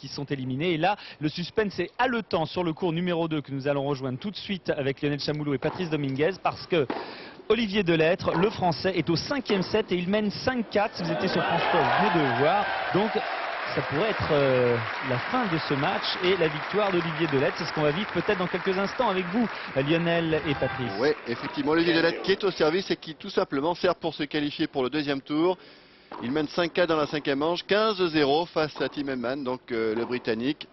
qui sont éliminés. Et là, le suspense est haletant sur le court numéro 2 que nous allons rejoindre tout de suite avec Lionel Chamoulot et Patrice Dominguez, parce que Olivier Delettre, le Français, est au 5e set et il mène 5-4. Si vous étiez sur France Sport, vous venez de le voir. Donc, ça pourrait être la fin de ce match et la victoire d'Olivier Delettre. C'est ce qu'on va vivre peut-être dans quelques instants avec vous, Lionel et Patrice. Oui, effectivement, Olivier Delettre qui est au service et qui tout simplement sert pour se qualifier pour le deuxième tour. Il mène 5-4 dans la 5e manche, 15-0 face à Tim Henman, donc le Britannique,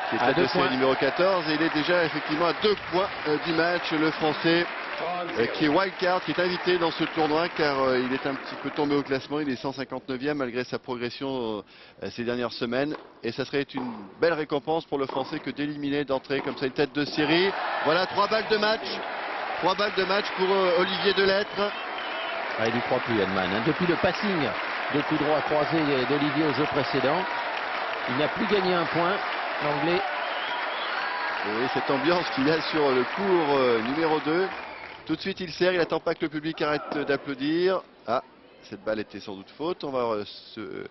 qui est à de série numéro 14. Et il est déjà effectivement à 2 points du match, le Français. Qui est wildcard, qui est invité dans ce tournoi car il est un petit peu tombé au classement. Il est 159e malgré sa progression ces dernières semaines. Et ça serait une belle récompense pour le Français que d'éliminer d'entrée comme ça une tête de série. Voilà, 3 balles de match. 3 balles de match pour Olivier Delettre. Ah, il n'y croit plus, Henman. Depuis le passing de coup droit croisé d'Olivier au jeu précédent, il n'a plus gagné un point, l'Anglais. Et cette ambiance qu'il y a sur le court numéro 2. Tout de suite il sert, il n'attend pas que le public arrête d'applaudir. Ah, cette balle était sans doute faute. On va se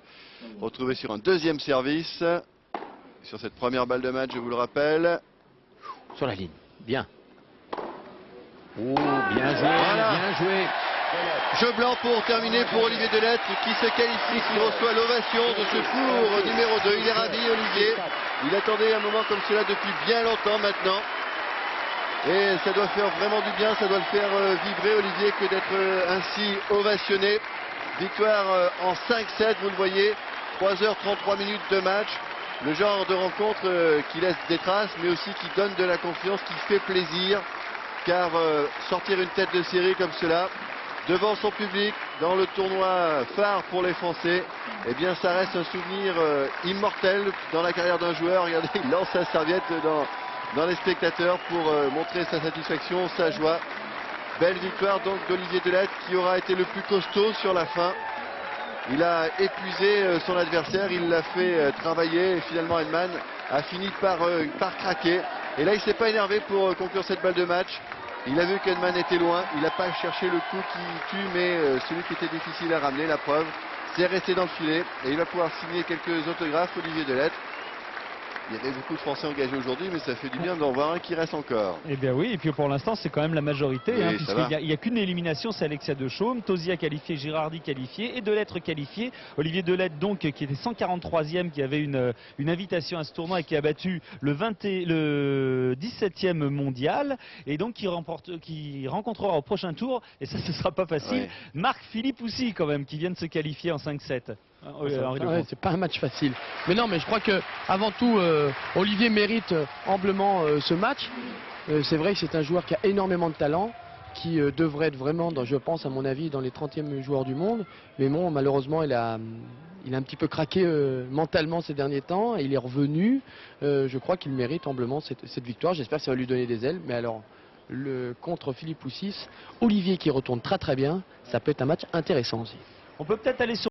retrouver sur un deuxième service. Sur cette première balle de match, je vous le rappelle. Sur la ligne, bien. Oh, bien joué, voilà. Bien joué. Jeu blanc pour terminer pour Olivier Delettre qui se qualifie, qui reçoit l'ovation de ce court numéro 2. Il est ravi, Olivier. Il attendait un moment comme cela depuis bien longtemps maintenant. Et ça doit faire vraiment du bien, ça doit le faire vibrer, Olivier, que d'être ainsi ovationné. Victoire en 5-7, vous le voyez, 3h33 minutes de match. Le genre de rencontre qui laisse des traces, mais aussi qui donne de la confiance, qui fait plaisir. Car sortir une tête de série comme cela, devant son public, dans le tournoi phare pour les Français, eh bien ça reste un souvenir immortel dans la carrière d'un joueur. Regardez, il lance sa serviette dans les spectateurs pour montrer sa satisfaction, sa joie. Belle victoire donc d'Olivier Delettre qui aura été le plus costaud sur la fin. Il a épuisé son adversaire, il l'a fait travailler et finalement Henman a fini par craquer. Et là il ne s'est pas énervé pour conclure cette balle de match. Il a vu qu'Henman était loin, il n'a pas cherché le coup qui tue mais celui qui était difficile à ramener, la preuve. C'est resté dans le filet et il va pouvoir signer quelques autographes, Olivier Delettre. Il y avait beaucoup de Français engagés aujourd'hui, mais ça fait du bien d'en voir un qui reste encore. Eh bien oui, et puis pour l'instant, c'est quand même la majorité, Oui, puisqu'il n'y a qu'une élimination, c'est Alexia Dechaume, Tosia qualifié, Girardi qualifié et Delettre qualifié. Olivier Delettre, donc, qui était 143e, qui avait une invitation à ce tournoi et qui a battu le 17e mondial, et donc qui rencontrera au prochain tour, et ça, ce sera pas facile, ouais. Marc-Philippe Oussy, quand même, qui vient de se qualifier en 5-7. C'est pas un match facile. Mais non, mais je crois que avant tout, Olivier mérite amplement ce match. C'est vrai que c'est un joueur qui a énormément de talent, qui devrait être vraiment, je pense à mon avis, dans les 30e joueurs du monde. Mais bon, malheureusement, il a un petit peu craqué mentalement ces derniers temps. Il est revenu. Je crois qu'il mérite amplement cette victoire. J'espère que ça va lui donner des ailes. Mais alors, contre Philippe Oussis, Olivier qui retourne très très bien, ça peut être un match intéressant aussi. On peut peut-être aller sur